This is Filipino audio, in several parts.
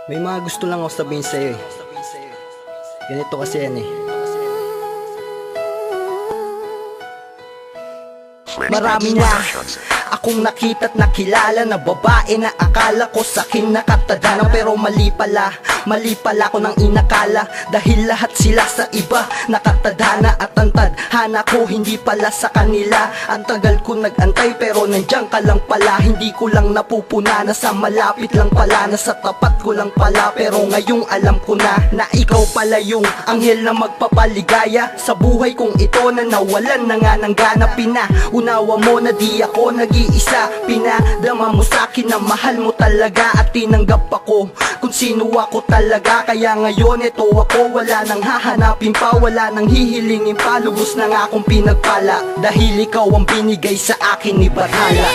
May mga gusto lang ako sabihin sa'yo eh. Ganito kasi yan eh. Marami na akong nakita't nakilala na babae na akala ko sa'kin nakatadhana. Pero mali pala ko nang inakala. Dahil lahat sila sa iba nakatadhana. At ang tadhana ko hindi pala sa kanila. Ang tagal ko nag-antay pero nandiyan ka lang pala. Hindi ko lang napupuna, nasa malapit lang pala, nasa tapat ko lang pala. Pero ngayong alam ko na ikaw pala yung anghel na magpapaligaya sa buhay kong ito na nawalan na nga ng gana. Pinaunawa mo na di ako nag-iisa. Pinadama mo sa'kin na mahal mo talaga. At tinanggap ako kung sino ako talaga. Kaya ngayon ito ako, wala nang hahanapin pa, wala nang hihilingin pa. Lubos na nga akong pinagpala dahil ikaw ang binigay sa akin ni Bathala.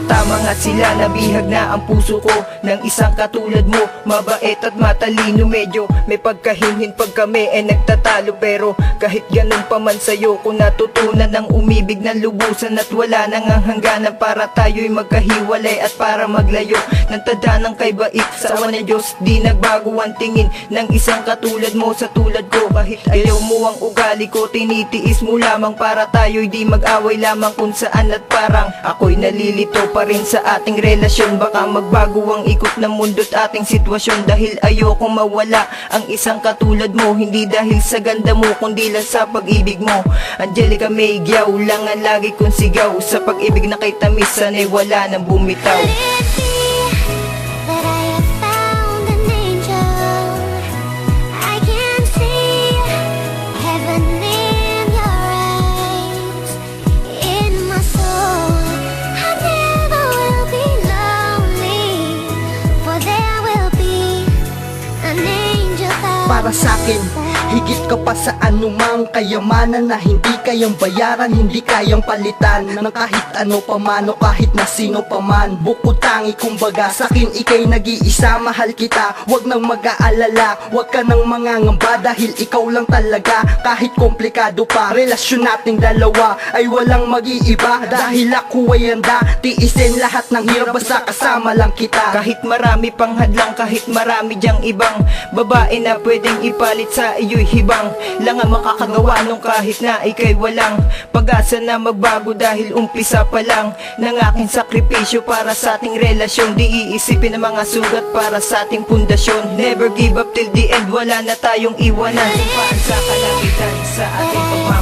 Tama nga sila, nabihag na ang puso ko ng isang katulad mo. Mabait at matalino, medyo may pagkahinhin pag kami nagtatalo. Pero kahit ganun pa man sa'yo ko natutunan ng umibig ng lubusan. At wala nang hangganan para tayo'y magkahiwalay at para maglayo ng tadanang kay bait. Sa awa ng Diyos di nagbago ang tingin ng isang katulad mo sa tulad ko. Kahit ayaw mo ang ugali ko, tinitiis mo lamang para tayo'y di mag-away lamang kung saan. At parang ako'y nalilito pa rin sa ating relasyon. Baka magbago ang ikot ng mundo't ating sitwasyon. Dahil ayokong mawala ang isang katulad mo. Hindi dahil sa ganda mo kundi lang sa pag-ibig mo. Angelica May Gyaw lang ang lagi kong sigaw. Sa pag-ibig na kay tamis sana'y wala nang bumitaw. Para sa'kin, higit ka pa sa anumang kayamanan na hindi kayang bayaran, hindi kayang palitan ng kahit ano pa man o kahit na sino pa man. Bukod tangi kumbaga, sa'kin ika'y nag-iisa. Mahal kita, wag nang mag-aalala, wag ka nang mangangamba dahil ikaw lang talaga. Kahit komplikado pa, relasyon nating dalawa ay walang mag-iiba. Dahil ako ay handa, tiisin lahat ng hirap basta kasama lang kita. Kahit marami pang hadlang, kahit marami diyang ibang babae na pwedeng ipalit sa iyo'y hibang lang ang makakagawa nung kahit na ika'y walang pag-asa na magbago. Dahil umpisa pa lang ng aking sakripisyo para sa ating relasyon. Di iisipin ang mga sugat para sa ating pundasyon. Never give up till the end, wala na tayong iwanan. Sumpaan sa kalangitan sa ating pagmamahal.